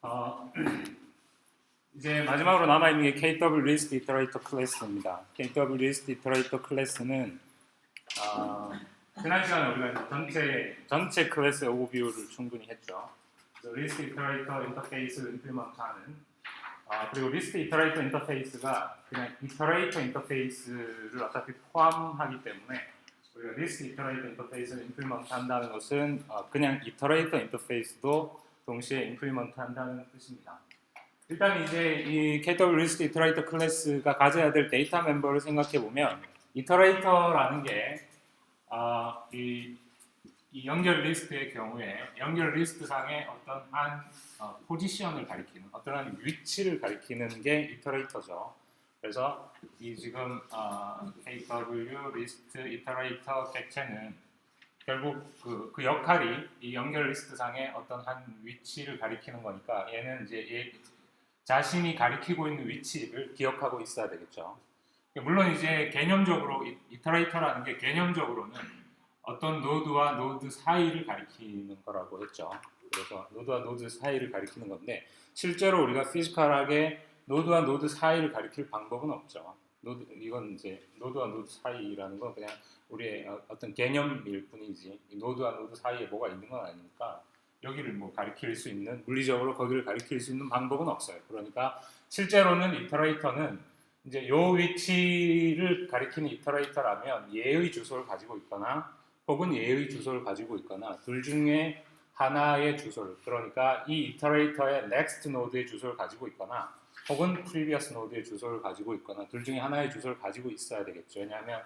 어, 이제 마지막으로 남아있는 게 KW List Iterator 클래스입니다. KW List Iterator 클래스는 지난 시간에 우리가 전체 클래스의 오버뷰를 충분히 했죠. 그래서 List Iterator 인터페이스를 임플리먼트하는 그리고 List Iterator 인터페이스가 그냥 Iterator 인터페이스를 어차피 포함하기 때문에 우리가 List Iterator 인터페이스를 임플리먼트한다는 것은 그냥 Iterator 인터페이스도 동시에 임플리먼트 한다는 뜻입니다. 일단 이제 이 KW List Iterator 클래스가 가져야 될 데이터 멤버를 생각해 보면 Iterator라는 게 이 연결 리스트의 경우에 연결 리스트 상의 어떤 한 포지션을 가리키는 어떤 한 위치를 가리키는 게 Iterator죠. 그래서 이 지금 KW List Iterator 객체는 결국 그 역할이 이 연결 리스트 상의 어떤 한 위치를 가리키는 거니까 얘는 이제 얘 자신이 가리키고 있는 위치를 기억하고 있어야 되겠죠. 물론 이제 개념적으로 이터레이터라는 게 개념적으로는 어떤 노드와 노드 사이를 가리키는 거라고 했죠. 그래서 노드와 노드 사이를 가리키는 건데 실제로 우리가 피지컬하게 노드와 노드 사이를 가리킬 방법은 없죠. 이건 이제 노드와 노드 사이라는 건 그냥 우리의 어떤 개념일 뿐이지 노드와 노드 사이에 뭐가 있는 건 아니니까 여기를 뭐 가리킬 수 있는 물리적으로 거기를 가리킬 수 있는 방법은 없어요. 그러니까 실제로는 이터레이터는 이제 요 위치를 가리키는 이터레이터라면 얘의 주소를 가지고 있거나 혹은 얘의 주소를 가지고 있거나 둘 중에 하나의 주소를 그러니까 이 이터레이터의 next node의 주소를 가지고 있거나 혹은 previous node의 주소를 가지고 있거나 둘 중에 하나의 주소를 가지고 있어야 되겠죠. 왜냐하면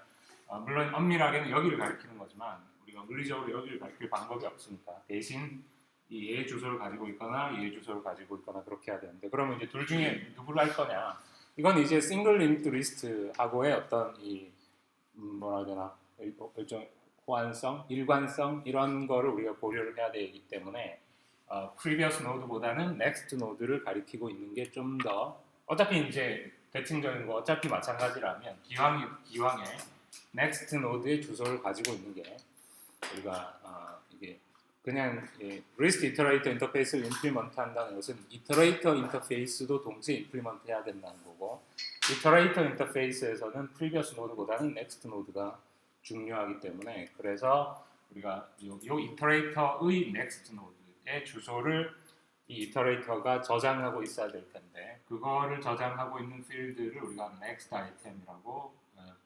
물론 엄밀하게는 여기를 가리키는 거지만 우리가 물리적으로 여기를 가리킬 방법이 없으니까 대신 이 얘의 주소를 가지고 있거나 얘의 주소를 가지고 있거나 그렇게 해야 되는데 그러면 이제 둘 중에 누구를 할 거냐 이건 이제 싱글 리미트 리스트하고의 어떤 이 뭐라 해야 되나 일종 호환성, 일관성 이런 거를 우리가 고려를 해야 되기 때문에 previous node보다는 next node를 가리키고 있는 게 좀 더 어차피 이제 대칭적인 거 어차피 마찬가지라면 기왕에 next node의 주소를 가지고 있는 게 우리가 이게 그냥 리스트 이터레이터 인터페이스를 임플리먼트 한다는 것은 이터레이터 인터페이스도 동시에 임플리먼트 해야 된다는 거고 이터레이터 인터페이스에서는 previous node보다는 next node가 중요하기 때문에 그래서 우리가 요 이터레이터의 next node의 주소를 이 이터레이터가 저장하고 있어야 될 텐데 그거를 저장하고 있는 필드를 우리가 next item이라고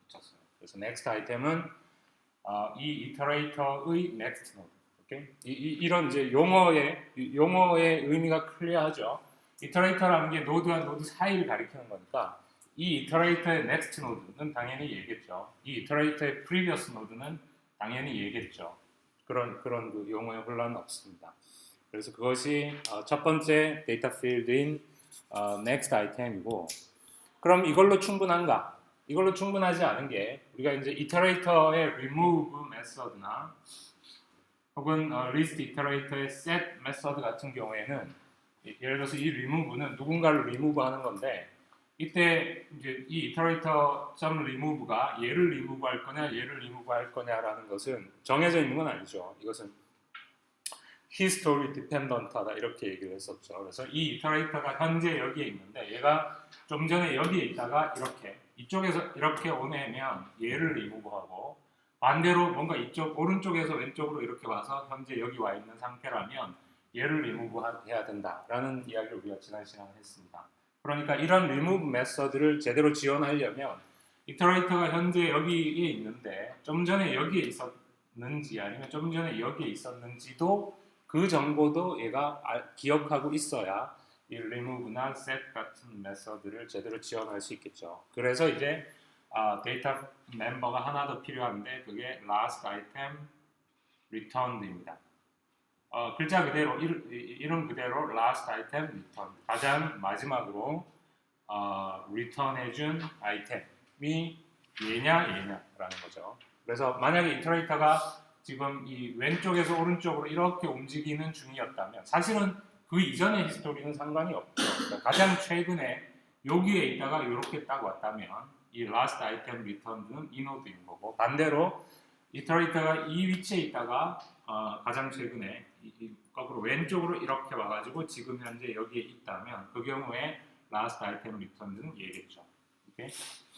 붙였어요. 그래서 next item은 이 이터레이터의 next node 이런 이제 용어의 의미가 클리어하죠. 이터레이터라는 게 노드와 노드 사이를 가리키는 거니까 이 이터레이터의 next node는 당연히 얘겠죠. 이 이터레이터의 previous node는 당연히 얘겠죠. 그런 그 용어의 혼란은 없습니다. 그래서 그것이 첫 번째 데이터 필드인 next item이고 그럼 이걸로 충분한가? 이걸로 충분하지 않은 게 우리가 이제 이터레이터의 remove method나 혹은 리스트 이터레이터의 set 메서드 같은 경우에는 예를 들어서 이 remove는 누군가를 remove하는 건데 이때 이제 이 이터레이터 점 remove가 얘를 remove할 거냐 얘를 remove할 거냐라는 것은 정해져 있는 건 아니죠. 이것은 history dependent하다 이렇게 얘기를 했었죠. 그래서 이 이터레이터가 현재 여기에 있는데 얘가 좀 전에 여기에 있다가 이쪽에서 이렇게 오내면 얘를 remove하고 반대로 뭔가 이쪽 오른쪽에서 왼쪽으로 이렇게 와서 현재 여기 와 있는 상태라면 얘를 remove 해야 된다라는 이야기를 우리가 지난 시간에 했습니다. 그러니까 이런 remove 메서드를 제대로 지원하려면 이터레이터가 현재 여기에 있는데 좀 전에 여기에 있었는지 아니면 좀 전에 여기에 있었는지도 그 정보도 얘가 기억하고 있어야 이 remove나 set 같은 메서드를 제대로 지원할 수 있겠죠. 그래서 이제 데이터 멤버가 하나 더 필요한데 그게 last item returned입니다. 글자 그대로 이름 그대로 last item return 가장 마지막으로 return해준 아이템이 얘냐라는 거죠. 그래서 만약에 이터레이터가 지금 이 왼쪽에서 오른쪽으로 이렇게 움직이는 중이었다면 사실은 그 이전의 히스토리는 상관이 없죠. 그러니까 가장 최근에 여기에 있다가 이렇게 딱 왔다면 이 last item returned는 이 노드인 거고 반대로 이터레이터가 이 위치에 있다가 가장 최근에 거꾸로 왼쪽으로 이렇게 와가지고 지금 현재 여기에 있다면 그 경우에 last item returned는 얘겠죠. 오케이?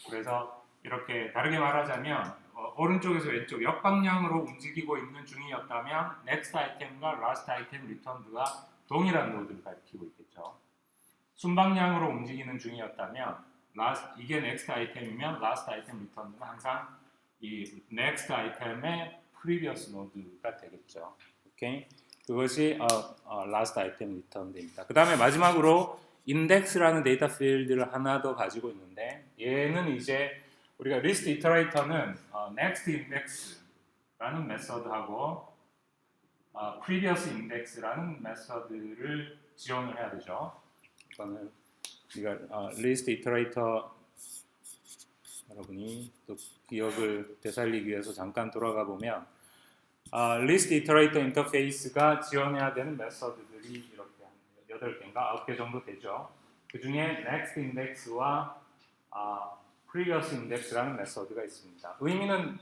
그래서 이렇게 다르게 말하자면 오른쪽에서 왼쪽 역방향으로 움직이고 있는 중이었다면 next item과 last item returned가 동일한 노드를 가리키고 있겠죠. 순방향으로 움직이는 중이었다면 이게 next item이면 last item returned는 항상 이 next item의 previous node가 되겠죠. 오케이? 그것이 last item returned입니다. 그 다음에 마지막으로 index라는 데이터 필드를 하나 더 가지고 있는데 얘는 이제 우리가 list iterator는 next index라는 메서드하고 previous index라는 메서드를 지원을 해야 되죠. 이거는 우리가 list iterator 여러분이 또 기억을 되살리기 위해서 잠깐 돌아가 보면 list iterator 인터페이스가 지원해야 되는 메서드들이 이렇게 8개인가 9개 정도 되죠. 그 중에 next index와 previous index라는 메서드가 있습니다. 의미는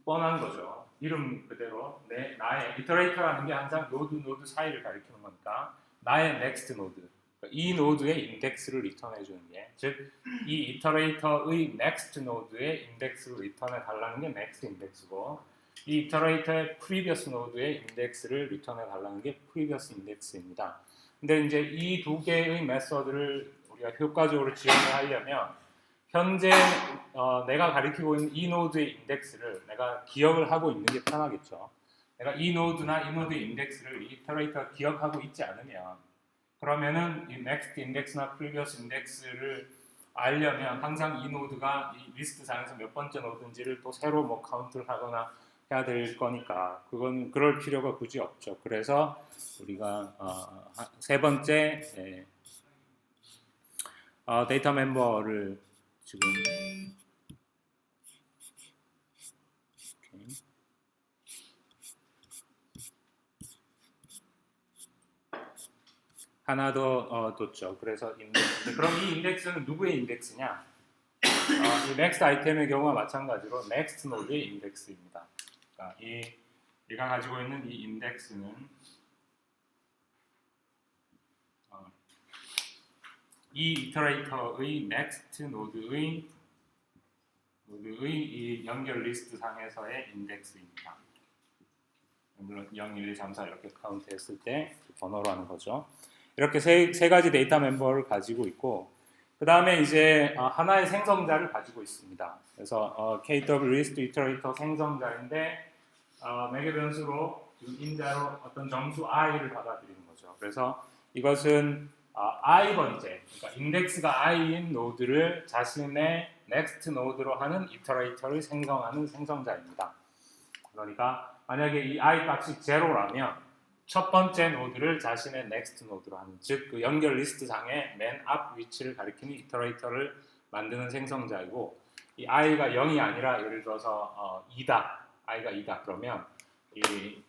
뻔한 거죠. 이름 그대로 나의 iterator라는 게 항상 노드 사이를 가리키는 거니까 나의 next node, 이 노드의 인덱스를 리턴해 주는 게, 즉 이 iterator의 next node의 인덱스를 리턴해 달라는 게 next index고 이 iterator의 previous node의 인덱스를 리턴해 달라는 게 previous index입니다. 근데 이제 이 두 개의 메서드를 우리가 효과적으로 지원을 하려면 현재 내가 가리키고 있는 이 노드의 인덱스를 내가 기억을 하고 있는 게 편하겠죠. 내가 이 노드나 이 노드의 인덱스를 이 이터레이터가 기억하고 있지 않으면 그러면은 이 next index나 previous index를 알려면 항상 이 노드가 이 리스트 상에서 몇 번째 노드인지를 또 새로 뭐 카운트를 하거나 해야 될 거니까 그건 그럴 필요가 굳이 없죠. 그래서 우리가 세 번째 데이터 멤버를 지금 하나 더 뒀죠. 그래서 인덱스. 그럼 이 인덱스는 누구의 인덱스냐? 이 next 아이템의 경우와 마찬가지로 next 노드의 인덱스입니다. 그러니까 얘가 가지고 있는 이 인덱스는 이 이터레이터의 next 노드의 이 연결 리스트 상에서의 인덱스입니다. 물론 0, 1, 2, 3, 4 이렇게 카운트했을 때 번호로 하는 거죠. 이렇게 세 가지 데이터 멤버를 가지고 있고 그 다음에 이제 하나의 생성자를 가지고 있습니다. 그래서 KW list iterator 생성자인데 매개 변수로 지금 인자로 어떤 정수 i를 받아들이는 거죠. 그래서 이것은 i 번째, 그러니까 인덱스가 i인 노드를 자신의 next 노드로 하는 iterator를 생성하는 생성자입니다. 그러니까 만약에 이 i 값이 제로라면 첫 번째 노드를 자신의 next 노드로 하는, 즉 그 연결 리스트 상의 맨 앞 위치를 가리키는 iterator를 만드는 생성자이고, 이 i가 0이 아니라 예를 들어서 2다, i가 2다 그러면 이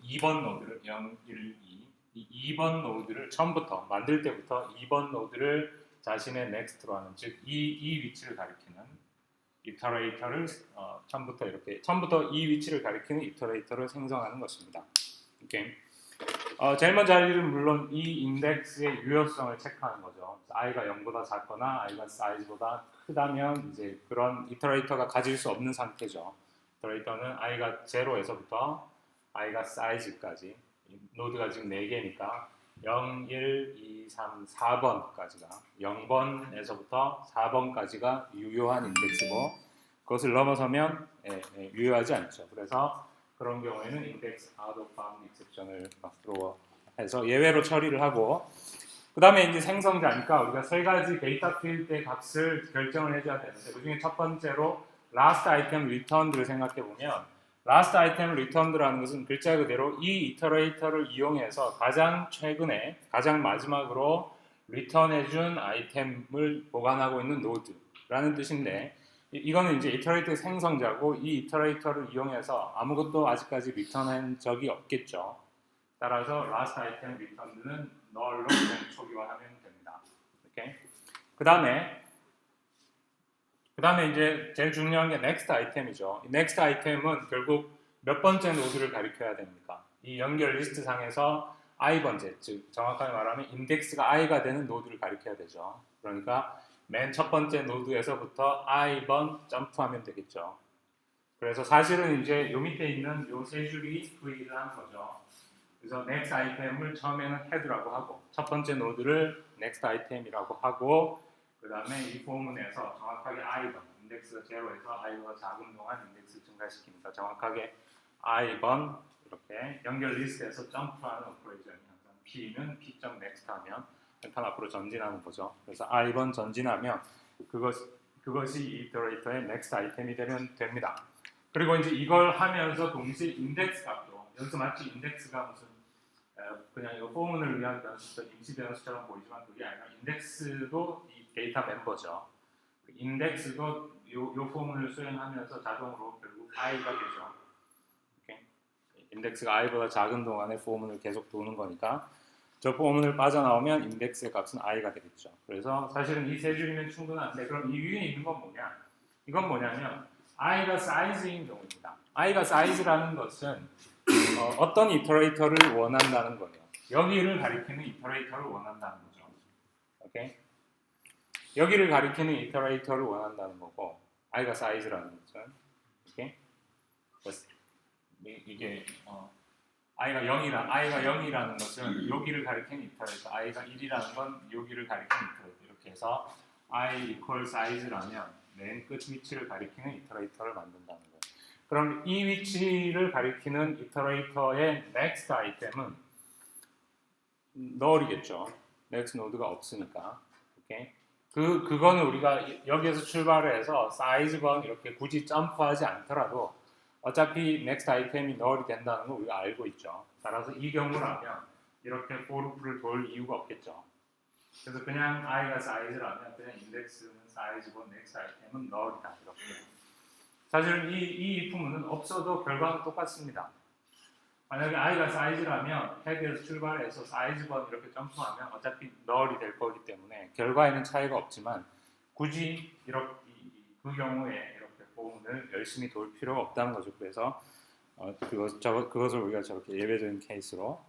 2번 노드를 0, 1, 2, 이 2번 노드를 처음부터 만들 때부터 2번 노드를 자신의 next로 하는, 즉 이 위치를 가리키는 iterator를 처음부터 이 위치를 가리키는 iterator를 생성하는 것입니다. 오케이. 제일 먼저 할 일은 물론 이 인덱스의 유효성을 체크하는 거죠. i가 0보다 작거나 i가 사이즈보다 크다면 이제 그런 이터레이터가 가질 수 없는 상태죠. 이터레이터는 i가 0에서부터 i가 사이즈까지, 노드가 지금 4개니까 0, 1, 2, 3, 4번까지가 0번에서부터 4번까지가 유효한 인덱스고 그것을 넘어서면 유효하지 않죠. 그래서 그런 경우에는 인덱스 out of bound exception을 throw 해서 예외로 처리를 하고, 그 다음에 이제 생성자니까 우리가 세 가지 데이터 필드의 값을 결정을 해줘야 되는데 그 중에 첫 번째로 last item returned를 생각해 보면 last item returned라는 것은 글자 그대로 이 이터레이터를 이용해서 가장 최근에 가장 마지막으로 리턴해준 아이템을 보관하고 있는 노드라는 뜻인데, 이거는 이제 이터레이터의 생성자고 이 이터레이터를 이용해서 아무것도 아직까지 리턴한 적이 없겠죠. 따라서 last item returned는 null로 그냥 초기화하면 됩니다. 오케이. 그 다음에 이제 제일 중요한 게 next item이죠. next item은 결국 몇 번째 노드를 가리켜야 됩니까? 이 연결 리스트 상에서 i번째, 즉 정확하게 말하면 인덱스가 i가 되는 노드를 가리켜야 되죠. 그러니까 맨 첫 번째 노드에서부터 i번 점프하면 되겠죠. 그래서 사실은 이제 요 밑에 있는 요 세 줄이 그 일을 하는 거죠. 그래서 next 아이템을 처음에는 head라고 하고 첫 번째 노드를 next 아이템이라고 하고 그 다음에 이 포문에서 정확하게 i번 인덱스가 0에서 i보다 작은 동안 인덱스를 증가시키니까 정확하게 i번 이렇게 연결 리스트에서 점프하는 오퍼레이션이 항상 p는 p.next 하면 한 칸 앞으로 전진하는 거죠. 그래서 i번 전진하면 그것이 이 이터레이터의 next 아이템이 되면 됩니다. 그리고 이제 이걸 하면서 동시에 인덱스 값도 여기서 마치 인덱스가 무슨 그냥 이거 포문을 위한 변수, 임시 변수처럼 보이지만 그게 아니라 인덱스도 이 데이터 멤버죠. 인덱스도 요 포문을 수행하면서 자동으로 결국 i가 되죠. 이렇게. 인덱스가 i보다 작은 동안에 포문을 계속 도는 거니까 저 포문을 빠져나오면 인덱스의 값은 i가 되겠죠. 그래서 사실은 이 세 줄이면 충분한데 그럼 이 위에 있는 건 뭐냐? 이건 뭐냐면 i가 사이즈인 경우입니다. i가 사이즈라는 것은 어떤 이터레이터를 원한다는 거예요. 여기를 가리키는 이터레이터를 원한다는 거죠. 오케이? 여기를 가리키는 이터레이터를 원한다는 거고 i가 사이즈라는 것은 오케이? 이게 i가 0이라는 것은 여기를 가리키는 이터레이터, i가 1이라는 건 여기를 가리키는 이터레이터 이렇게 해서 i equal size라면 맨 끝 위치를 가리키는 이터레이터를 만든다는 거예요. 그럼 이 위치를 가리키는 이터레이터의 next 아이템은 null이겠죠. next 노드가 없으니까. 오케이? 그거는 우리가 여기에서 출발해서 사이즈번 이렇게 굳이 점프하지 않더라도 어차피 next 아이템이 null이 된다는 거 우리가 알고 있죠. 따라서 이 경우라면 이렇게 for loop를 돌 이유가 없겠죠. 그래서 그냥 i가 사이즈라면 그냥 인덱스는 사이즈고 next 아이템은 null이다 이렇게. 사실 이 부분은 없어도 결과는 똑같습니다. 만약에 i가 사이즈라면 헤드에서 출발해서 사이즈번 이렇게 점프하면 어차피 null이 될 거기 때문에 결과에는 차이가 없지만 굳이 이렇게 그 경우에 이렇게 포문을 열심히 돌 필요가 없다는 거죠. 그래서 그것을 우리가 저렇게 예외적인 케이스로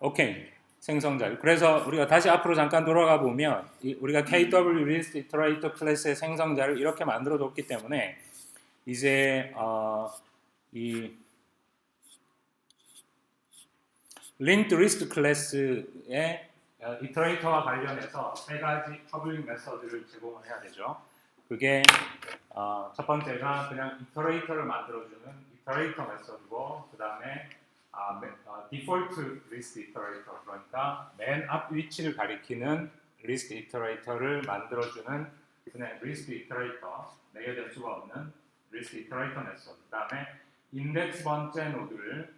오케이. 생성자. 그래서 우리가 다시 앞으로 잠깐 돌아가 보면 우리가 KW List Iterator 클래스의 생성자를 이렇게 만들어 뒀기 때문에 이제 이 Linked List 클래스의 이터레이터와 관련해서 세 가지 퍼블릭 메서드를 제공을 해야 되죠. 그게 첫 번째가 그냥 이터레이터를 만들어주는 이터레이터 메서드고 그 다음에 디폴트 리스트 이터레이터 그러니까 맨 앞 위치를 가리키는 리스트 이터레이터를 만들어주는 그냥 리스트 이터레이터 매개될 수가 없는 리스트 이터레이터 메서드 그 다음에 인덱스 번째 노드를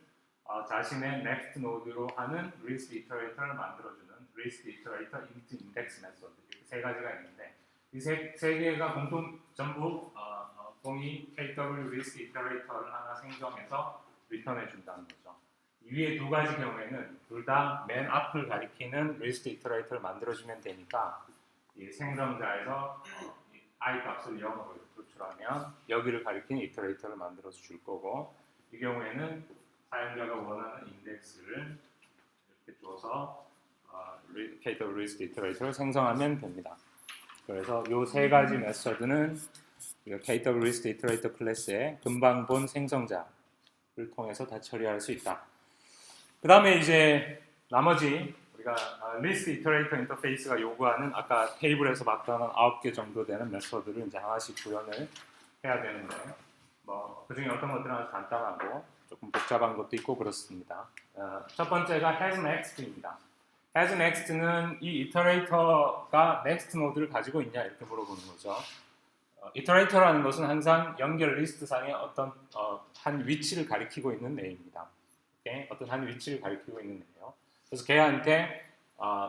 자신의 next 노드로 하는 리스트 이터레이터를 만들어주는 리스트 이터레이터 into index 메서드 이렇게 세 가지가 있는데 이 세 개가 전부 동이 KW 리스트 이터레이터를 하나 생성해서 리턴해 준다는 거죠. 이 위에 두 가지 경우에는 둘 다 맨 앞을 가리키는 리스트 이터레이터를 만들어주면 되니까 이 생성자에서 i 값을 0으로 도출하면 여기를 가리키는 이터레이터를 만들어서 줄 거고 이 경우에는 사용자가 원하는 인덱스를 이렇게 줘서 KW 리스트 이터레이터를 생성하면 됩니다. 그래서 이 세 가지 메서드는 KW 리스트 이터레이터 클래스의 금방 본 생성자를 통해서 다 처리할 수 있다. 그 다음에 이제 나머지 우리가 리스트 이터레이터 인터페이스가 요구하는 아까 테이블에서 봤던 9개 정도 되는 메서드를 이제 하나씩 구현을 해야 되는데 뭐 그중에 어떤 것들은 아주 간단하고 조금 복잡한 것도 있고 그렇습니다. 첫 번째가 has next입니다. has next는 이 이터레이터가 next 노드를 가지고 있냐 이렇게 물어보는 거죠. 이터레이터라는 것은 항상 연결 리스트 상의 어떤 한 위치를 가리키고 있는 내입니다. 오케이? 어떤 한 위치를 가리키고 있는 내요. 그래서 걔한테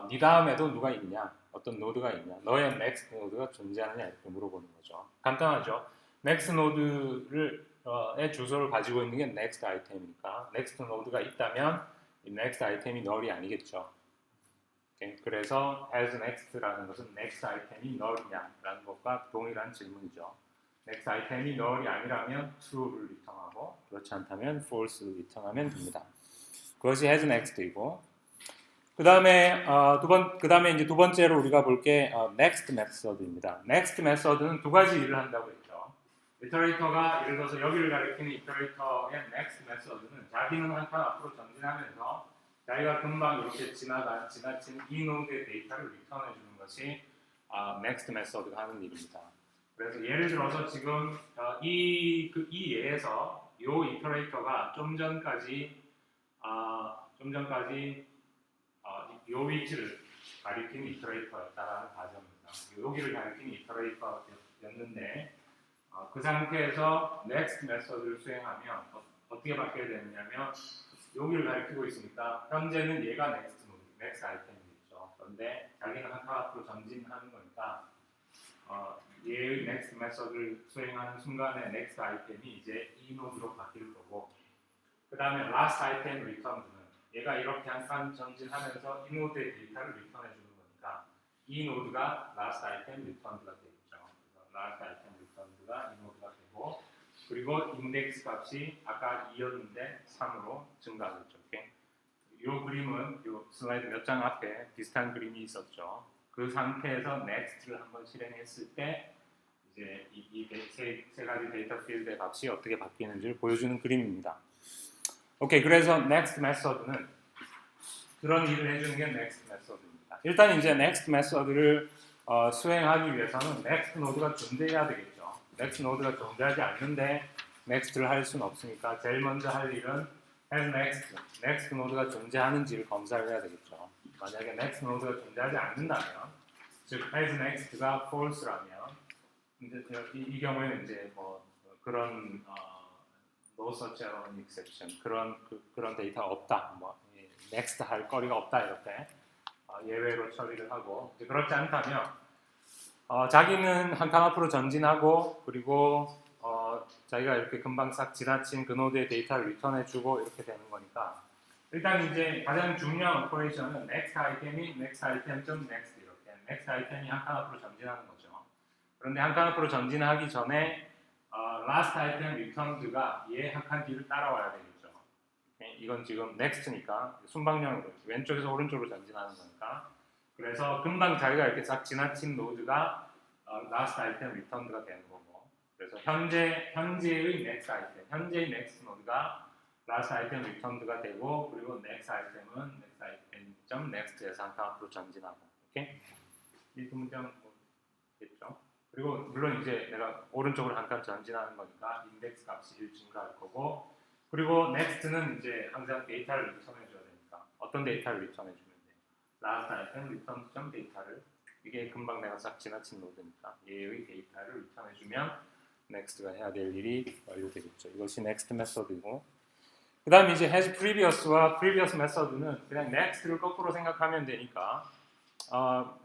네 다음에도 누가 있냐, 어떤 노드가 있냐, 너의 next 노드가 존재하느냐 이렇게 물어보는 거죠. 간단하죠. next 노드의 주소를 가지고 있는 게 next 아이템이니까 next 노드가 있다면 이 next 아이템이 null이 아니겠죠. 오케이? 그래서 as next라는 것은 next 아이템이 null이냐라는 것과 동일한 질문이죠. next 아이템이 null이 아니라면 true를 리턴하고 그렇지 않다면 false를 리턴하면 됩니다. 그것이 has next이고, 그 다음에 이제 두 번째로 우리가 볼 게 next method입니다. next method는 두 가지 일을 한다고 했죠. 이터레이터가 예를 들어서 여기를 가리키는 이터레이터의 next method는 자기는 한 칸 앞으로 전진하면서 자기가 금방 이렇게 지나친 이 노드의 데이터를 리턴해 주는 것이 next method가 하는 일입니다. 그래서 예를 들어서 지금 이 예에서 이 이터레이터가 좀 전까지 이 위치를 가리키는 이터레이터였다라는 가정입니다. 여기를 가리키는 이터레이터였는데 그 상태에서 next method를 수행하면 어떻게 바뀌게 되느냐면 여기를 가리키고 있으니까 현재는 얘가 next 아이템이겠죠. 그런데 자기는 한 칸 앞으로 전진하는 거니까 얘의 next method를 수행하는 순간에 next 아이템이 이제 이 노드로 바뀔 거고, 그 다음에 last item return는 얘가 이렇게 한 칸 전진하면서 이 노드의 데이터를 리턴해 주는 거니까 이 노드가 last item returned가 되겠죠. 그래서 last item returned가 이 노드가 되고, 그리고 index 값이 아까 2였는데 3으로 증가하겠죠. 이 그림은 이 슬라이드 몇 장 앞에 비슷한 그림이 있었죠. 그 상태에서 next를 한번 실행했을 때 이제 이 세 가지 데이터 필드의 값이 어떻게 바뀌는지를 보여주는 그림입니다. 오케이, 그래서 next method는 그런 일을 해주는 게 next method입니다. 일단 이제 next method를 수행하기 위해서는 next 노드가 존재해야 되겠죠. next 노드가 존재하지 않는데 next를 할 수는 없으니까 제일 먼저 할 일은 has next 노드가 존재하는지를 검사를 해야 되겠죠. 만약에 next 노드가 존재하지 않는다면, 즉 has next가 false라면 이제 이 경우에는 이제 뭐 그런 no such error exception 그런 데이터가 없다, 뭐 next 할 거리가 없다 이렇게 예외로 처리를 하고, 이제 그렇지 않다면 자기는 한 칸 앞으로 전진하고 그리고 자기가 이렇게 금방 싹 지나친 그 노드의 데이터를 리턴해주고 이렇게 되는 거니까, 일단 이제 가장 중요한 오퍼레이션은 next 아이템이 next item.next 이렇게 next 아이템이 한 칸 앞으로 전진하는 거죠. 그런데 한 칸 앞으로 전진하기 전에 last item returned가 얘 한 칸 뒤를 따라와야 되겠죠. 이건 지금 next니까 순방향으로 왼쪽에서 오른쪽으로 전진하는 거니까, 그래서 금방 자기가 이렇게 싹 지나친 노드가 last item returned가 되는 거고, 그래서 현재의 next item, 현재의 next 노드가 last item returned가 되고, 그리고 next item은 next item.next에서 한 칸 앞으로 전진하고, 오케이? 이 문장 뭐겠죠? 그리고 물론 이제 내가 오른쪽으로 한 칸 전진하는 거니까 인덱스 값이 1 증가할 거고, 그리고 next는 이제 항상 데이터를 리턴해 줘야 되니까 어떤 데이터를 리턴해 주면 돼? last item return 데이터를, 이게 금방 내가 싹 지나친 노드니까 얘의 데이터를 리턴해 주면 next가 해야 될 일이 완료되겠죠. 이것이 next method이고, 그 다음에 이제 has previous와 previous method는 그냥 next를 거꾸로 생각하면 되니까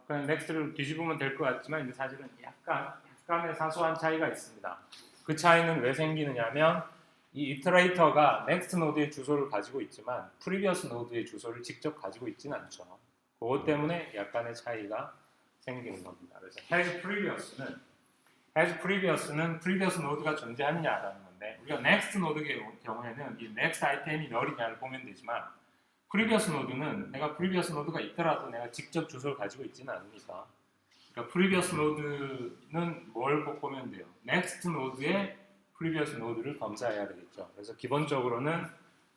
그냥 next를 뒤집으면 될 것 같지만 이제 사실은 약간의 사소한 차이가 있습니다. 그 차이는 왜 생기느냐면 이 이터레이터가 next 노드의 주소를 가지고 있지만 previous 노드의 주소를 직접 가지고 있지는 않죠. 그것 때문에 약간의 차이가 생기는 겁니다. 그래서 has previous는 previous 노드가 존재하느냐라는 건데, 우리가 next 노드의 경우에는 이 next 아이템이 null이냐를 보면 되지만 previous 노드는 내가 previous 노드가 있더라도 내가 직접 주소를 가지고 있지는 않으니까, 그러니까 previous 노드는 뭘 꼭 보면 돼요? next 노드의 previous 노드를 검사해야 되겠죠. 그래서 기본적으로는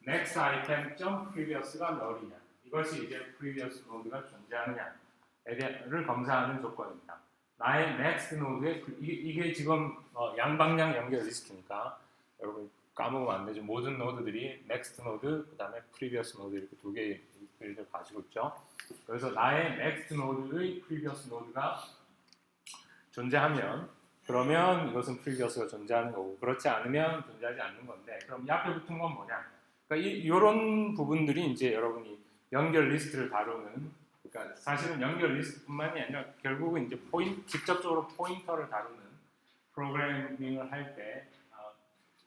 next item.previous가 null이냐, 이것이 이제 previous 노드가 존재하느냐를 검사하는 조건입니다. 나의 next 노드에 이게 지금 양방향 연결 리스트니까 여러분 까먹으면 안 되죠. 모든 노드들이 next 노드, 그 다음에 previous 노드 이렇게 두 개의 필드를 가지고 있죠. 그래서 나의 next 노드의 previous 노드가 존재하면 그러면 이것은 previous가 존재하는 거고, 그렇지 않으면 존재하지 않는 건데, 그럼 이 앞에 붙은 건 뭐냐? 그러니까 이런 부분들이 이제 여러분이 연결 리스트를 다루는, 그러니까 사실은 연결 리스트뿐만이 아니라 결국은 이제 직접적으로 포인터를 다루는 프로그래밍을 할 때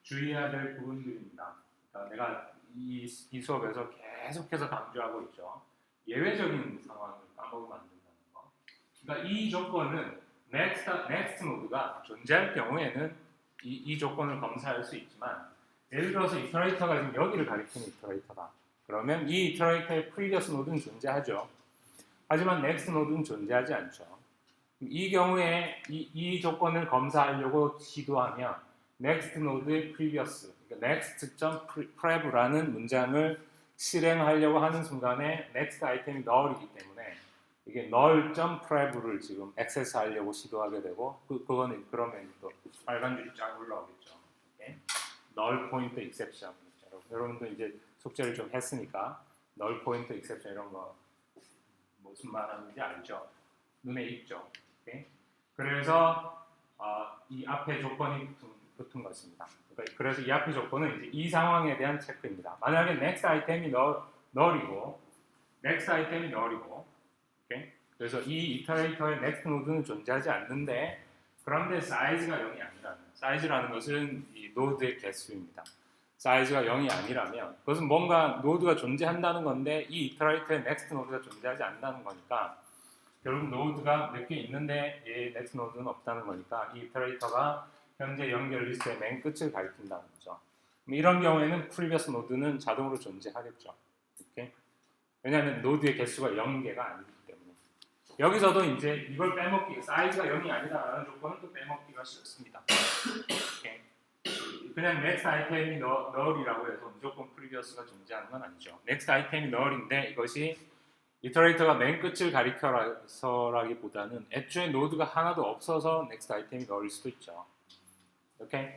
주의해야 될 부분들입니다. 그러니까 내가 이 수업에서 계속해서 강조하고 있죠. 예외적인 상황을 까먹으면 안 된다는 거. 그러니까 이 조건은 next 노드가 존재할 경우에는 이 조건을 검사할 수 있지만, 예를 들어서 이터레이터가 지금 여기를 가리키는 이터레이터다. 그러면 이 이터레이터의 previous 노드는 존재하죠. 하지만 next 노드는 존재하지 않죠. 이 경우에 이 조건을 검사하려고 시도하면 next 노드의 previous, 그러니까 next.prev라는 문장을 실행하려고 하는 순간에 next 아이템이 null이기 때문에 이게 null.prev를 지금 액세스하려고 시도하게 되고 그거는 그러면 또 빨간 줄이 쫙 올라오겠죠. 네? null point exception. 여러분도 이제 숙제를 좀 했으니까 null point exception 이런 거 무슨 말하는지 알죠? 눈에 익죠. 오케이? 그래서 이 앞에 조건이 붙은 것입니다. 그래서 이 앞에 조건은 이제 이 상황에 대한 체크입니다. 만약에 next 아이템이 null이고 next 아이템이 null이고 오케이? 그래서 이 이터레이터의 next 노드는 존재하지 않는데 그런데 사이즈가 0이 아니라면 사이즈라는 것은 이 노드의 개수입니다. 사이즈가 0이 아니라면 그것은 뭔가 노드가 존재한다는 건데 이 이터레이터의 next 노드가 존재하지 않는다는 거니까 결국 노드가 몇 개 있는데 이 next 노드는 없다는 거니까 이 이터레이터가 현재 연결 리스트의 맨 끝을 가리킨다는 거죠. 이런 경우에는 previous 노드는 자동으로 존재하겠죠. 오케이? 왜냐하면 노드의 개수가 0개가 아니기 때문에 여기서도 이제 이걸 빼먹기 사이즈가 0이 아니다라는 조건은 또 빼먹기가 쉽습니다. 오케이? 그냥 next 아이템이 null이라고 해서 무조건 previous가 존재하는 건 아니죠. next 아이템이 null인데 이것이 이터레이터가 맨 끝을 가리켜서라기보다는 애초에 노드가 하나도 없어서 next 아이템이 null일 수도 있죠. 오케이?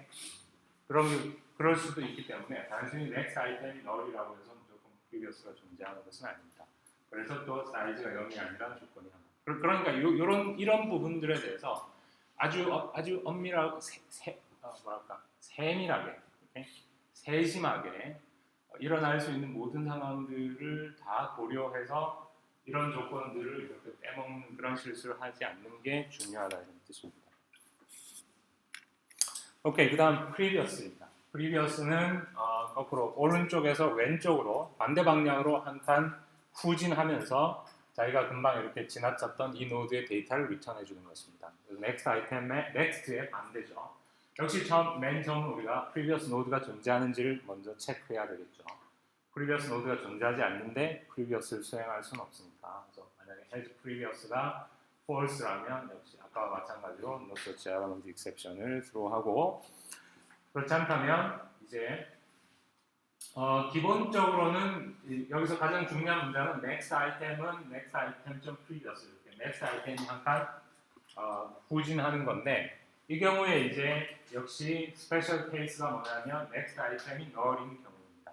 그럴 수도 있기 때문에 단순히 next 아이템이 null이라고 해서 무조건 previous가 존재하는 것은 아닙니다. 그래서 또 사이즈가 0이 아니라는 조건이 하나. 그러니까 이런 부분들에 대해서 아주 엄밀하고 세밀하게, 오케이? 세심하게 일어날 수 있는 모든 상황들을 다 고려해서 이런 조건들을 이렇게 빼먹는 그런 실수를 하지 않는 게 중요하다는 뜻입니다. 오케이, 그 다음 previous입니다. previous는 거꾸로 오른쪽에서 왼쪽으로 반대 방향으로 한 칸 후진하면서 자기가 금방 이렇게 지나쳤던 이 노드의 데이터를 리턴해 주는 것입니다. 그래서 next 아이템의 next의 반대죠. 역시 맨 처음 우리가 previous 노드가 존재하는지를 먼저 체크해야 되겠죠. previous 노드가 존재하지 않는데 previous를 수행할 수는 없으니까. 그래서 만약에 as previous가 false라면 역시 아까와 마찬가지로 no such element exception을 throw 그렇지 않다면 이제 기본적으로는 여기서 가장 중요한 문제는 next 아이템은 next item.previous 이렇게 next 아이템이 한 칸 후진하는 건데 이 경우에 이제 역시 스페셜 케이스가 뭐냐면 next 아이템이 null인 경우입니다.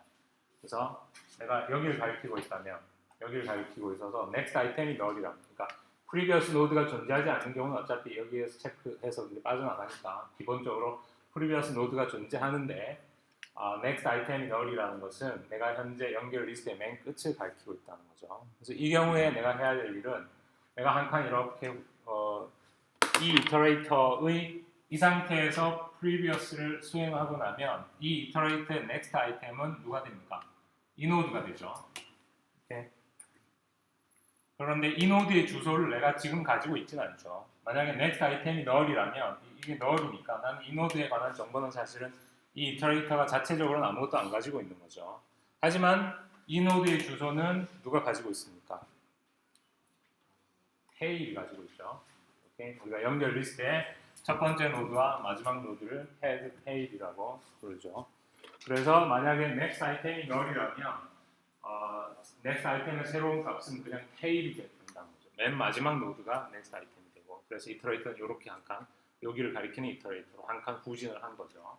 그래서 내가 여기를 가리키고 있다면 여기를 가리키고 있어서 next 아이템이 null이라 그러니까 previous 노드가 존재하지 않는 경우는 어차피 여기에서 체크해서 빠져나가니까 기본적으로 previous 노드가 존재하는데 next 아이템이 null이라는 것은 내가 현재 연결 리스트의 맨 끝을 가리키고 있다는 거죠. 그래서 이 경우에 내가 해야 될 일은 내가 한 칸 이렇게 이 이터레이터의 이 상태에서 previous를 수행하고 나면 이 이터레이터의 next 아이템은 누가 됩니까? 이 노드가 되죠. 오케이? 그런데 이 노드의 주소를 내가 지금 가지고 있지는 않죠. 만약에 next 아이템이 null이라면 이게 null이니까 나는 이 노드에 관한 정보는 사실은 이 이터레이터가 자체적으로는 아무것도 안 가지고 있는 거죠. 하지만 이 노드의 주소는 누가 가지고 있습니까? 테일이 가지고 있죠. 오케이? 우리가 연결 리스트에 첫 번째 노드와 마지막 노드를 head tail이라고 부르죠. 그래서 만약에 next 아이템이 null이라면 next 아이템의 새로운 값은 그냥 tail이 된다는 거죠. 맨 마지막 노드가 next 아이템이 되고 그래서 이터레이터는 이렇게 한 칸 여기를 가리키는 이터레이터로 한 칸 후진을 한 거죠.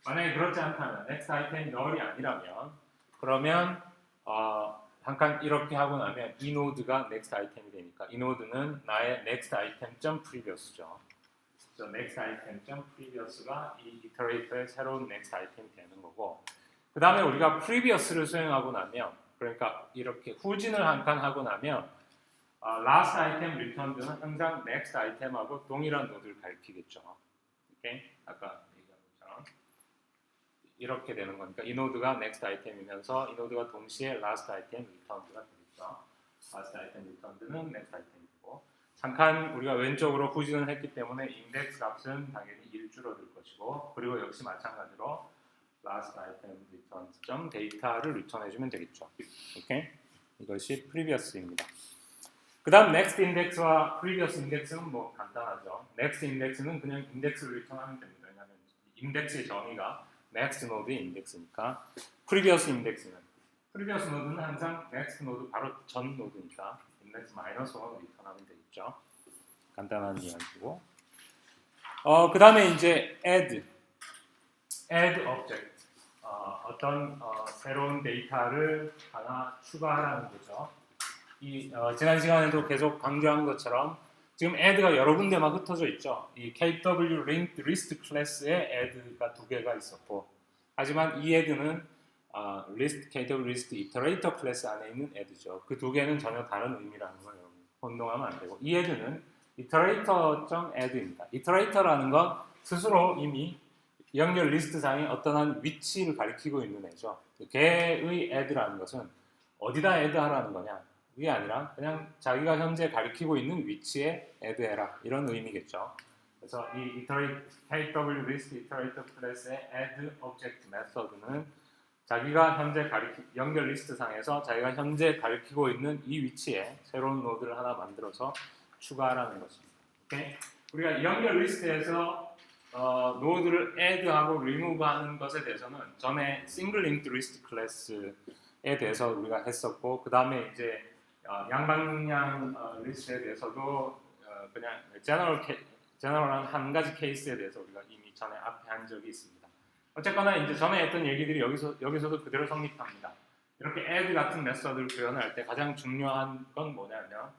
만약에 그렇지 않다면 next 아이템이 null이 아니라면 그러면 한 칸 이렇게 하고 나면 이 노드가 next 아이템이 되니까 이 노드는 나의 next item.previous죠. 그래서 next item.previous가 이 이터레이터의 새로운 next 아이템이 되는 거고 그 다음에 우리가 previous를 수행하고 나면 그러니까 이렇게 후진을 한 칸 하고 나면 last item returned는 항상 next item하고 동일한 노드를 가리키겠죠. 오케이? 아까 얘기한 것처럼 이렇게 되는 거니까 이 노드가 next item이면서 이 노드가 동시에 last item returned가 되겠죠. last item returned는 next item이고 잠깐 우리가 왼쪽으로 후진을 했기 때문에 index 값은 당연히 1 줄어들 것이고 그리고 역시 마찬가지로 last item returns 점 데이터를 리턴해주면 되겠죠. 오케이? 이것이 previous입니다. 그 다음 next index와 previous index는 뭐 간단하죠. next index는 그냥 인덱스를 리턴하면 됩니다. 왜냐하면 인덱스의 정의가 next node의 인덱스니까. previous node는 항상 next node 바로 전 노드니까 index 마이너스 1을 리턴하면 되겠죠. 간단한 이야기고. 그 다음에 이제 add object. 어떤 새로운 데이터를 하나 추가하라는 거죠. 지난 시간에도 계속 강조한 것처럼 지금 add가 여러 군데 막 흩어져 있죠. 이 KW linked list 클래스에 add가 두 개가 있었고, 하지만 이 add는 KW list iterator 클래스 안에 있는 add죠. 그 두 개는 전혀 다른 의미라는 걸 여러분 혼동하면 안 되고, 이 add는 iterator.add입니다. iterator라는 건 스스로 이미 연결 리스트 상에 어떤 한 위치를 가리키고 있는 애죠. 걔의 add라는 것은 어디다 add 하라는 거냐, 그게 아니라 그냥 자기가 현재 가리키고 있는 위치에 add 해라, 이런 의미겠죠. 그래서 이 KW list iterator 클래스의 add object method는 자기가 현재 연결 리스트 상에서 자기가 현재 가리키고 있는 이 위치에 새로운 노드를 하나 만들어서 추가하라는 것입니다. 오케이? 우리가 연결 리스트에서 노드를 add하고 remove하는 것에 대해서는 전에 single linked list 클래스에 대해서 우리가 했었고, 그 다음에 이제 양방향 리스트에 대해서도 그냥 제너럴한 한 가지 케이스에 대해서 우리가 이미 전에 앞에 한 적이 있습니다. 어쨌거나 이제 전에 했던 얘기들이 여기서도 그대로 성립합니다. 이렇게 add 같은 메서드를 표현할 때 가장 중요한 건 뭐냐면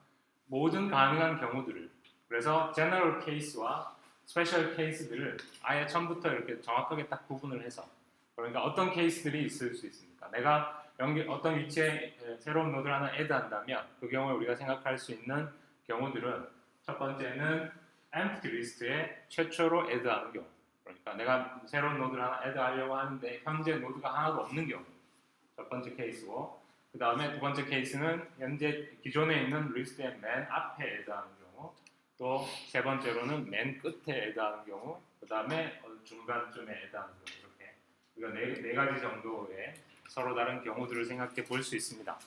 모든 가능한 경우들을, 그래서 general case와 스페셜 케이스들을 아예 처음부터 이렇게 정확하게 딱 구분을 해서, 그러니까 어떤 케이스들이 있을 수 있습니까? 내가 어떤 위치에 새로운 노드를 하나 add 한다면 그 경우에 우리가 생각할 수 있는 경우들은, 첫 번째는 empty list에 최초로 add 하는 경우, 그러니까 내가 새로운 노드를 하나 add 하려고 하는데 현재 노드가 하나도 없는 경우, 첫 번째 케이스고, 그 다음에 두 번째 케이스는 현재 기존에 있는 리스트의 맨 앞에 add 하는 경우, 또 세 번째로는 맨 끝에 add하는 경우, 그 다음에 중간쯤에 add하는 경우, 이렇게 우리가 네 가지 정도의 서로 다른 경우들을 생각해 볼 수 있습니다.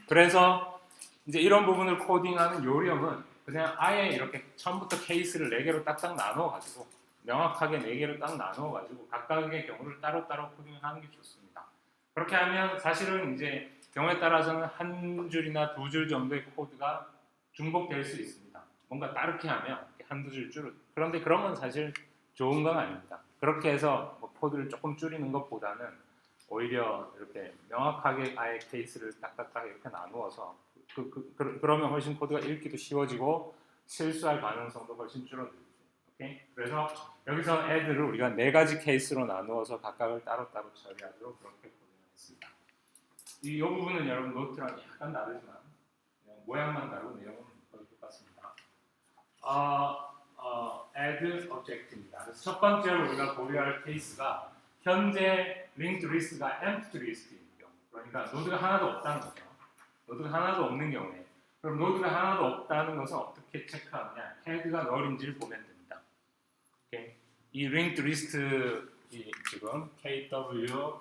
그래서 이제 이런 부분을 코딩하는 요령은 그냥 아예 이렇게 처음부터 케이스를 4개로 딱딱 나눠가지고 명확하게 4개로 딱 나눠가지고 각각의 경우를 따로따로 코딩하는 게 좋습니다. 그렇게 하면 사실은 이제 경우에 따라서는 한 줄이나 두 줄 정도의 코드가 중복될 수 있습니다. 뭔가 다르게 하면 한두 줄 줄을. 그런데 그런 건 사실 좋은 건 아닙니다. 그렇게 해서 뭐 코드를 조금 줄이는 것보다는 오히려 이렇게 명확하게 아예 케이스를 딱딱딱 이렇게 나누어서 그러면 훨씬 코드가 읽기도 쉬워지고 실수할 가능성도 훨씬 줄어들죠. 오케이? 그래서 여기서 add를 우리가 4가지 케이스로 나누어서 각각을 따로따로 처리하도록 그렇게 코딩했습니다. 이 부분은 여러분 노트랑 약간 다르지만 그냥 모양만 다르고 내용은 거의 똑같습니다. add object입니다. 그래서 첫 번째로 우리가 고려할 케이스가 현재 linked list가 empty list인 경우, 그러니까 노드가 하나도 없다는 거죠. 노드가 하나도 없는 경우에, 그럼 노드가 하나도 없다는 것은 어떻게 체크하느냐? 헤드가 null인지를 보면 됩니다. 오케이? 이 linked list 지금 KW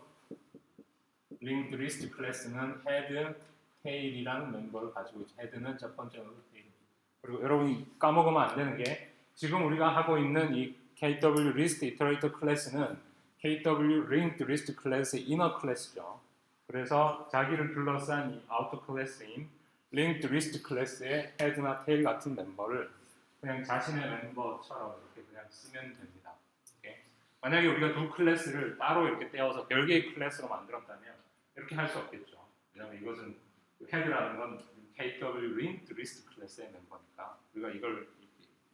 linked list 클래스는 head, tail이라는 멤버를 가지고 있죠. head는 첫 번째 노드, tail. 그리고 여러분이 까먹으면 안 되는 게 지금 우리가 하고 있는 이 KW list iterator 클래스는 KW linked list 클래스의 inner 클래스죠. 그래서 자기를 둘러싼 이 outer 클래스인 linked list 클래스의 head나 tail 같은 멤버를 그냥 자신의 멤버처럼 이렇게 그냥 쓰면 됩니다. 오케이? 만약에 우리가 두 클래스를 따로 이렇게 떼어서 별개의 클래스로 만들었다면 이렇게 할 수 없겠죠. 왜냐하면 이것은 head라는 건 KW linked list 클래스의 멤버니까 우리가 이걸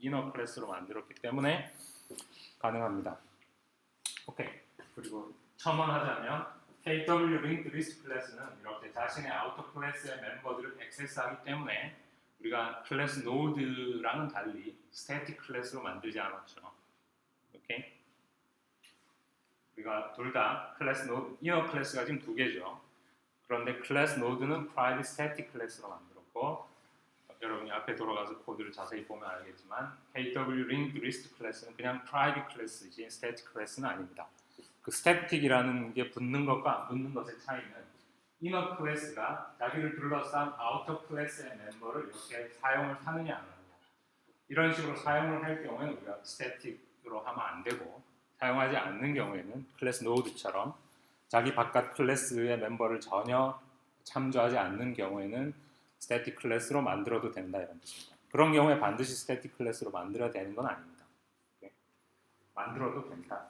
inner 클래스로 만들었기 때문에 가능합니다. 오케이. 그리고 첨언하자면 KW linked list 클래스는 이렇게 자신의 outer 클래스의 멤버들을 액세스하기 때문에 우리가 클래스 노드랑은 달리 스태틱 클래스로 만들지 않았죠. 오케이? 우리가 둘 다 클래스 노드, inner 클래스가 지금 2개죠. 그런데 클래스 노드는 private static 클래스로 만들었고, 여러분이 앞에 돌아가서 코드를 자세히 보면 알겠지만 KW linked list 클래스는 그냥 private 클래스지 static 클래스는 아닙니다. 그 스태틱이라는 게 붙는 것과 안 붙는 것의 차이는 이너 클래스가 자기를 둘러싼 아우터 클래스의 멤버를 이렇게 사용을 하느냐 안 하느냐, 이런 식으로 사용을 할 경우에는 우리가 스태틱으로 하면 안 되고, 사용하지 않는 경우에는 클래스 노드처럼 자기 바깥 클래스의 멤버를 전혀 참조하지 않는 경우에는 스태틱 클래스로 만들어도 된다, 이런 뜻입니다. 그런 경우에 반드시 스태틱 클래스로 만들어야 되는 건 아닙니다. 만들어도 된다.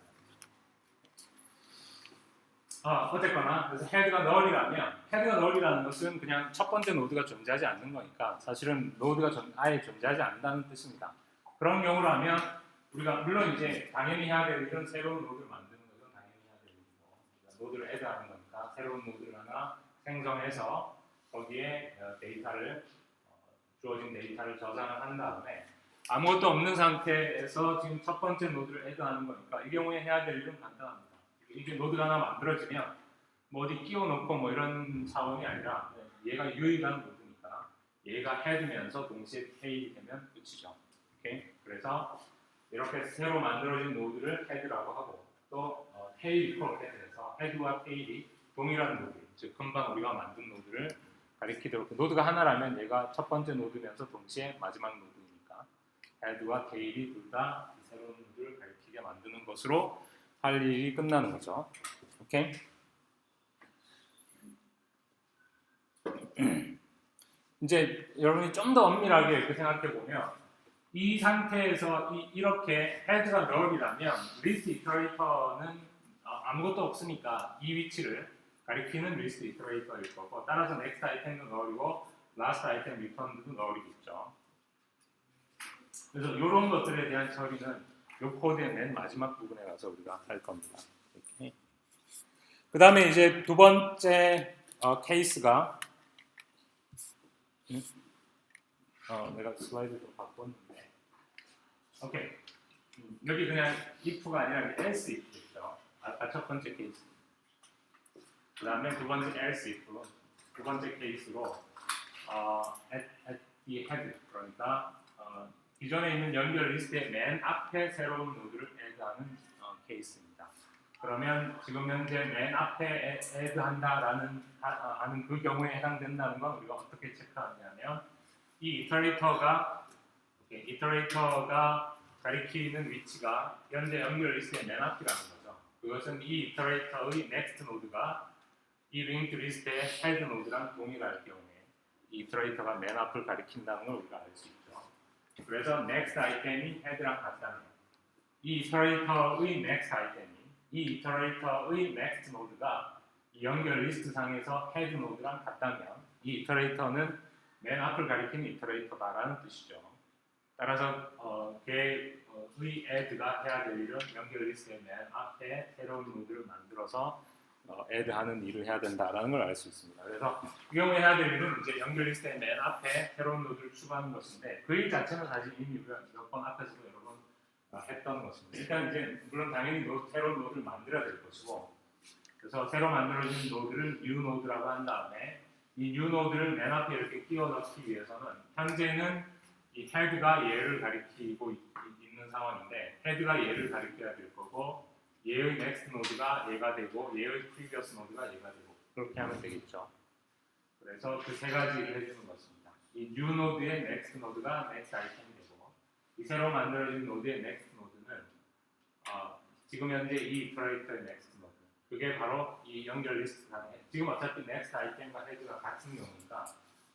어쨌거나 그래서 헤드가 널이라면, 헤드가 널이라는 것은 그냥 첫 번째 노드가 존재하지 않는 거니까 사실은 노드가 아예 존재하지 않는다는 뜻입니다. 그런 경우라면 우리가 물론 이제 당연히 해야 될 일은 새로운 노드를 만드는 것은 당연히 해야 될 일이고, 노드를 애드하는 거니까 새로운 노드를 하나 생성해서 거기에 데이터를 주어진 데이터를 저장을 한 다음에 아무것도 없는 상태에서 지금 첫 번째 노드를 애드하는 거니까 이 경우에 해야 될 일은 간단합니다. 이게 노드가 하나 만들어지면 뭐 어디 끼워놓고 뭐 이런 차원이 아니라 얘가 유일한 노드니까 얘가 헤드면서 동시에 테일이 되면 끝이죠. 오케이? 그래서 이렇게 새로 만들어진 노드를 헤드라고 하고, 또 테일 이퀄 헤드에서 헤드와 테일이 동일한 노드, 즉 금방 우리가 만든 노드를 가리키도록, 노드가 하나라면 얘가 첫 번째 노드면서 동시에 마지막 노드니까 헤드와 테일이 둘 다 새로운 노드를 가리키게 만드는 것으로 할 일이 끝나는 거죠. 오케이? 이제 여러분이 좀 더 엄밀하게 이렇게 생각해 보면, 이 상태에서 이렇게 헤드가 널이라면 리스트 이터레이터는 아무것도 없으니까 이 위치를 가리키는 리스트 이터레이터일 거고, 따라서 넥스트 아이템도 널이고 라스트 아이템 리턴도 널이겠죠. 그래서 이런 것들에 대한 처리는 이 코드의 맨 마지막 부분에 가서 우리가 할 겁니다. 그 다음에 이제 두 번째 케이스가, 내가 슬라이드 좀 바꿨는데, 오케이. 여기 그냥 if가 아니라 else if겠죠. 아까 첫 번째 케이스. 그 다음에 두 번째 else if, 두 번째 케이스로 at the head, 그러니까 기존에 있는 연결 리스트의 맨 앞에 새로운 노드를 애드하는 케이스입니다. 그러면 지금 현재 맨 앞에 애드한다라는 하는 그 경우에 해당된다는 건 우리가 어떻게 체크하냐면, 이 이터레이터가 가리키는 위치가 현재 연결 리스트의 맨 앞이라는 거죠. 그것은 이 이터레이터의 next 노드가 이 linked 리스트의 head 노드랑 동일할 경우에 이 이터레이터가 맨 앞을 가리킨다는 걸 우리가 알 수 있죠. 그래서 next 아이템이 head랑 같다면, 이 이터레이터의 next 아이템이 이 이터레이터의 next 노드가 이 연결 리스트 상에서 head 노드랑 같다면 이 이터레이터는 맨 앞을 가리키는 이터레이터다라는 뜻이죠. 따라서 걔의 add가 해야 될 일은 연결 리스트의 맨 앞에 새로운 노드를 만들어서 add하는 일을 해야 된다라는 걸 알 수 있습니다. 그래서 이 경우에 해야 될 일은 이제 연결 리스트의 맨 앞에 새로운 노드를 추가하는 것인데, 그 일 자체는 사실 이미 우리가 몇 번 앞에서도 여러 번 했던 것입니다. 일단 이제 물론 당연히 새로운 노드를 만들어야 될 것이고, 그래서 새로 만들어진 노드를 new 노드라고 한 다음에 이 new 노드를 맨 앞에 이렇게 끼워 넣기 위해서는 현재는 이 head가 얘를 가리키고 있는 상황인데, head가 얘를 가리켜야 될 거고, 얘의 next 노드가 얘가 되고 얘의 previous 노드가 얘가 되고, 그렇게 하면 되겠죠. 그래서 그 세 가지를 해주는 것입니다. 이 new 노드의 next 노드가 next 아이템이 되고, 이 새로 만들어진 노드의 next 노드는 지금 현재 이 이터레이터의 next 노드, 그게 바로 이 연결 리스트 간에 지금 어차피 next 아이템과 헤드가 같은 경우니까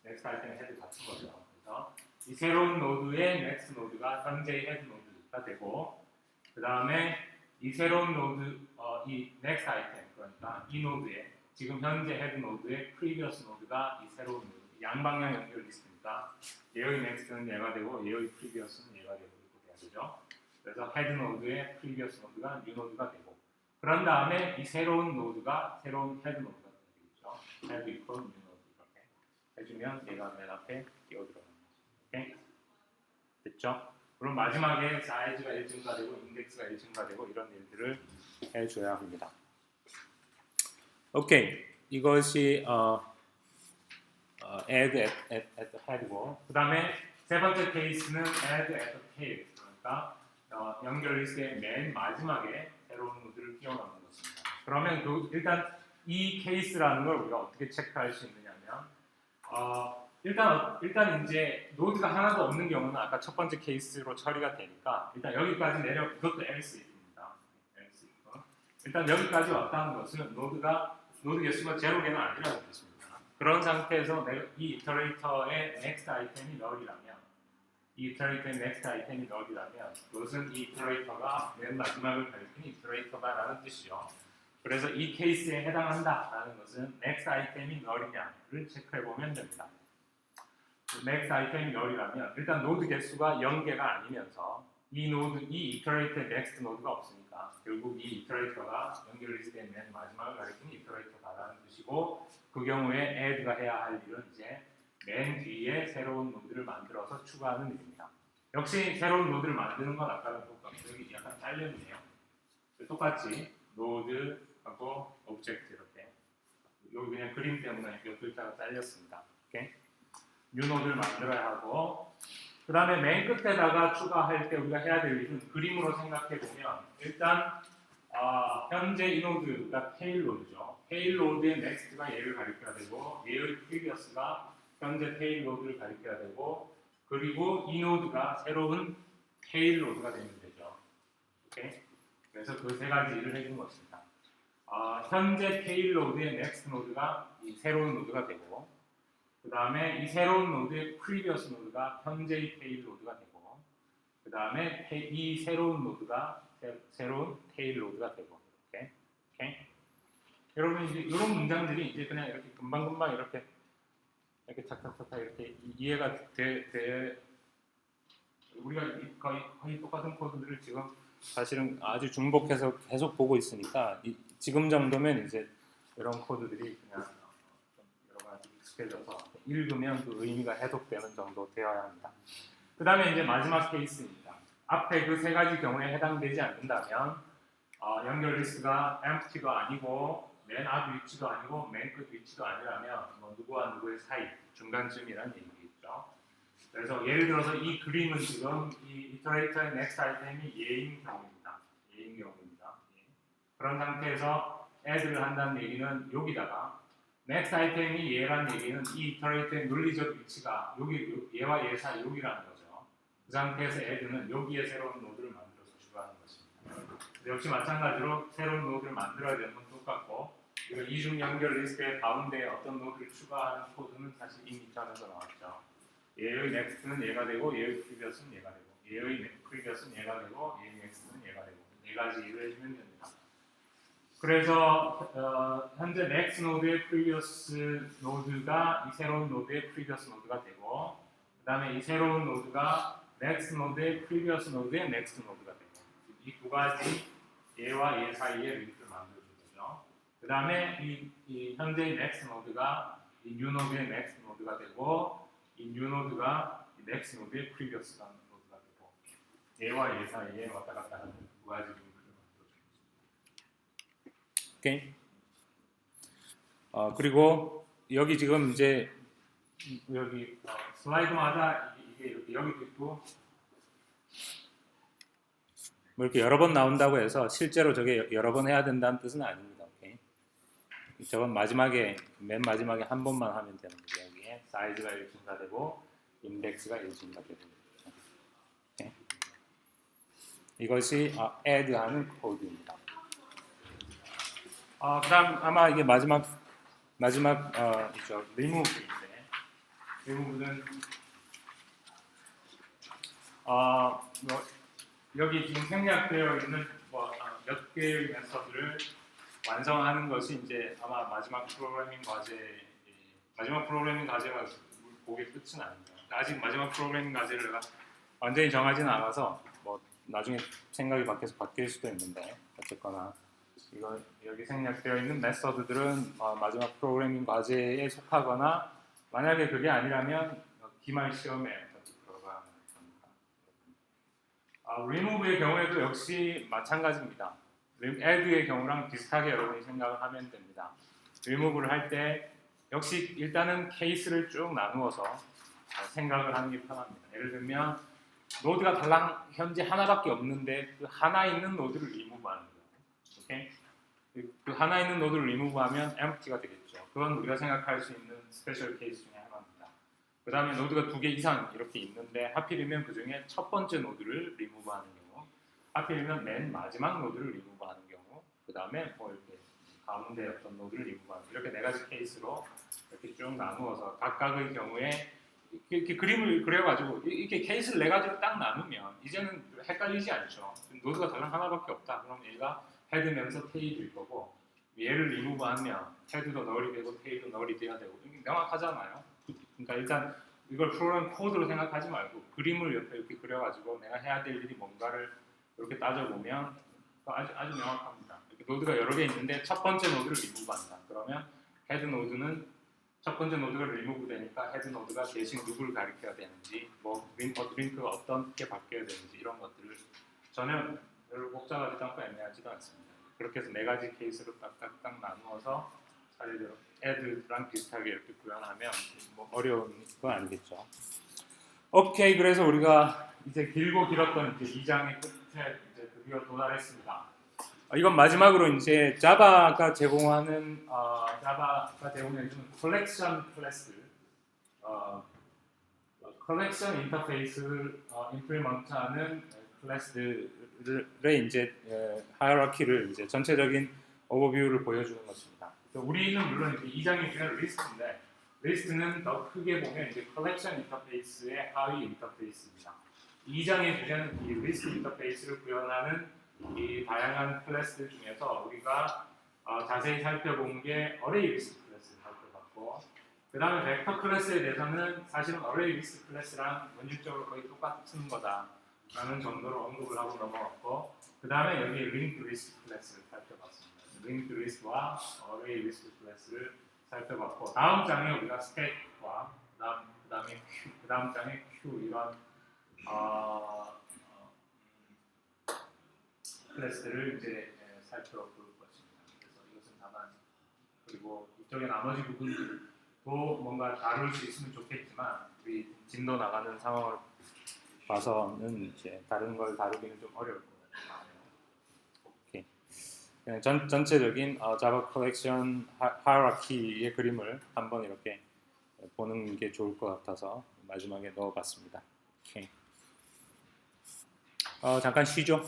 next 아이템과 헤드 같은 거죠. 그래서 이 새로운 노드의 next 노드가 현재의 헤드 노드가 되고, 그 다음에 이 새로운 노드, 이 next 아이템, 그러니까 이 노드의 지금 현재 헤드 노드의 previous 노드가 이 새로운 노드, 양방향 연결 리스트니까 얘의 next는 얘가 되고 얘의 previous는 얘가 되고 이렇게 돼야 되죠. 그래서 헤드 노드의 previous 노드가 new 노드가 되고, 그런 다음에 이 새로운 노드가 새로운 헤드 노드가 되겠죠. 헤드 equal new 노드 이렇게 해주면 얘가 맨 앞에 끼어들어가는 거죠. 오케이? 됐죠? 그럼 마지막에 사이즈가 1 증가되고 인덱스가 1 증가되고 이런 일들을 해줘야 합니다. 오케이, 이것이 add at the head고, 그 다음에 세 번째 케이스는 add at the tail, 그러니까 연결 리스트의 맨 마지막에 새로운 노드를 끼워 넣는 것입니다. 그러면 일단 이 케이스라는 걸 우리가 어떻게 체크할 수 있느냐면 일단 이제 노드가 하나도 없는 경우는 아까 첫 번째 케이스로 처리가 되니까 일단 여기까지 내려 그것도 else if입니다. else if. 일단 여기까지 왔다는 것은 노드 개수가 제로개는 아니라는 뜻입니다. 그런 상태에서 이 이터레이터의 next 아이템이 null이라면 그것은 이 이터레이터가 맨 마지막을 가리키는 이터레이터다라는 뜻이죠. 그래서 이 케이스에 해당한다라는 것은 next 아이템이 null이냐를 체크해 보면 됩니다. next 아이템이 null이라면 일단 노드 개수가 0개가 아니면서 이 이터레이터의 next 노드가 없으니까 결국 이 이터레이터가 연결 리스트의 맨 마지막을 가리키는 이터레이터다라는 뜻이고 그 경우에 add가 해야 할 일은 이제 맨 뒤에 새로운 노드를 만들어서 추가하는 일입니다. 역시 새로운 노드를 만드는 건 아까랑 똑같고 여기 약간 잘렸네요. 똑같이 노드하고 오브젝트 이렇게 여기 그냥 그림 때문에 몇 글자가 잘렸습니다. 오케이? 뉴 노드를 만들어야 하고 그 다음에 맨 끝에다가 추가할 때 우리가 해야 될 일은 그림으로 생각해 보면 일단 현재 이 노드가 페일로드죠. 페일로드의 넥스트가 얘를 가리켜야 되고 얘의 프리비어스가 현재 페일로드를 가리켜야 되고 그리고 이 노드가 새로운 페일로드가 되면 되죠. 오케이? 그래서 그 세 가지 일을 해준 것입니다. 현재 페일로드의 넥스트 노드가 이 새로운 노드가 되고 그 다음에 이 새로운 노드의 previous 노드가 현재의 페일로드가 되고 그 다음에 이 새로운 노드가 새로운 페일로드가 되고 오케이? 여러분 이제 이런 문장들이 이제 그냥 이렇게 금방금방 이렇게 탁탁탁탁 이렇게 이해가 돼 우리가 거의 똑같은 코드들을 지금 사실은 아주 중복해서 계속 보고 있으니까 지금 정도면 이제 이런 코드들이 그냥 여러 가지 익숙해져서 읽으면 그 의미가 해독되는 정도 되어야 합니다. 그 다음에 이제 마지막 케이스입니다. 앞에 그 세 가지 경우에 해당되지 않는다면 연결 리스트가 empty도 아니고 맨 앞 위치도 아니고 맨 끝 위치도 아니라면 뭐 누구와 누구의 사이 중간쯤이라는 얘기겠죠. 그래서 예를 들어서 이 그림은 지금 이 이터레이터의 next 아이템이 예인 경우입니다. 그런 상태에서 add를 한다는 얘기는 여기다가 next 아이템이 얘란 얘기는 이 이터레이터의 논리적 위치가 얘와 얘 사이 여기라는 거죠. 그 상태에서 add는 여기에 새로운 노드를 만들어서 추가하는 것입니다. 역시 마찬가지로 새로운 노드를 만들어야 되는 건 똑같고 이중 연결 리스트의 가운데에 어떤 노드를 추가하는 코드는 사실 이미 전에서 나왔죠. 얘의 next는 얘가 되고 얘의 previous는 얘가 되고 얘의 previous는 얘가 되고 얘의 next는 얘가 되고 네 가지 일을 해주면 됩니다. 그래서 현재 next 노드의 previous 노드가 이 새로운 노드의 previous 노드가 되고 그 다음에 이 새로운 노드가 next 노드의 previous 노드의 next 노드가 되고 이 두 가지 얘와 얘 사이에 링크를 만들어주는 거죠. 그 다음에 이 현재의 next 노드가 이 new 노드의 next 노드가 되고 이 new 노드가 이 next 노드의 previous 노드가 되고 얘와 얘 사이에 왔다 갔다 하는 두 가지 링크를 만들어줍니다. 오케이. 그리고 여기 지금 이제 여기 슬라이드마다 이게 이렇게 여기도 있고 뭐 이렇게 여러 번 나온다고 해서 실제로 저게 여러 번 해야 된다는 뜻은 아닙니다. 오케이. 저건 맨 마지막에 한 번만 하면 되는 거죠. 여기에 사이즈가 1 증가되고 인덱스가 1 증가되고 오케이. 이것이 add하는 코드입니다. 그다음 아마 이게 마지막 remove인데 remove는 여기 지금 생략되어 있는 몇 개의 메서드를 완성하는 것이 이제 아마 마지막 프로그래밍 과제가 그게 끝은 아닙니다. 아직 마지막 프로그래밍 과제를 내가 완전히 정하지는 않아서 뭐 나중에 생각이 바뀔 수도 있는데 어쨌거나 여기 생략되어 있는 메서드들은 마지막 프로그래밍 과제에 속하거나 만약에 그게 아니라면 기말 시험에 들어가는 겁니다. remove의 경우에도 역시 마찬가지입니다. add의 경우랑 비슷하게 여러분이 생각을 하면 됩니다. remove를 할 때 역시 일단은 케이스를 쭉 나누어서 생각을 하는 게 편합니다. 예를 들면 노드가 달랑 현재 하나밖에 없는데 그 하나 있는 노드를 remove하는 거예요. 오케이? 그 하나 있는 노드를 리무브하면 empty가 되겠죠. 그건 우리가 생각할 수 있는 스페셜 케이스 중에 하나입니다. 그 다음에 노드가 2개 이상 이렇게 있는데 하필이면 그 중에 첫 번째 노드를 리무브하는 경우, 하필이면 맨 마지막 노드를 리무브하는 경우, 그 다음에 뭐 이렇게 가운데 어떤 노드를 리무브하는, 이렇게 네 가지 케이스로 이렇게 쭉 나누어서 각각의 경우에 이렇게 그림을 그려가지고 이렇게 케이스를 네 가지로 딱 나누면 이제는 헷갈리지 않죠. 노드가 더 이상 하나밖에 없다. 그럼 얘가 헤드면서 테일일 거고, 얘를 리무브하면 헤드도 널이 되고 테일도 널이 돼야 되고, 이게 명확하잖아요. 그러니까 일단 이걸 프로그램 코드로 생각하지 말고 그림을 옆에 이렇게 그려가지고 내가 해야 될 일이 뭔가를 이렇게 따져보면 아주 명확합니다. 이렇게 노드가 여러 개 있는데 첫 번째 노드를 리무브한다. 그러면 헤드 노드는 첫 번째 노드가 리무브 되니까 헤드 노드가 대신 누구를 가리켜야 되는지, 뭐 링크가 어떻게 바뀌어야 되는지 이런 것들을 전혀 별로 복잡하지도 않고 애매하지도 않습니다. 그렇게 해서 네 가지 케이스로 딱딱딱 나누어서 사례대로 애드랑 비슷하게 이렇게 구현하면 뭐 어려운 건 아니겠죠. 오케이, 그래서 우리가 이제 길고 길었던 이제 2장의 끝에 이제 드디어 도달했습니다. 이건 마지막으로 이제 자바가 제공하는 자바가 제공해주는 컬렉션 클래스, 컬렉션 인터페이스를 임플리먼트하는 클래스들의 이제 하이어라키를 이제 전체적인 오버뷰를 보여주는 것입니다. 우리는 물론 이제 2장의 주제는 리스트인데, 리스트는 더 크게 보면 이제 컬렉션 인터페이스의 하위 인터페이스입니다. 2장의 주제는 이 리스트 인터페이스를 구현하는 이 다양한 클래스들 중에서 우리가 자세히 살펴본 게 어레이 리스트 클래스를 살펴봤고, 그 다음에 벡터 클래스에 대해서는 사실은 어레이 리스트 클래스랑 원칙적으로 거의 똑같은 거다라는 정도로 언급을 하고 넘어갔고, 그 다음에 여기 링크 리스트 클래스를 살펴봤습니다. 링크 리스트와 어레이 리스트 클래스를 살펴봤고, 다음 장에 우리가 스택과 그 다음 장에 q 이런 클래스를 이제 살펴볼 것입니다. 그래서 이것은 다만, 그리고 이쪽의 나머지 부분들도 뭔가 다룰 수 있으면 좋겠지만 우리 진도 나가는 상황을 봐서는 이제 다른 걸 다루기는 좀 어려울 것 같아요. 오케이. 그냥 전체적인 자바 컬렉션 하이어라키의 그림을 한번 이렇게 보는 게 좋을 것 같아서 마지막에 넣어봤습니다. 오케이. 잠깐 쉬죠.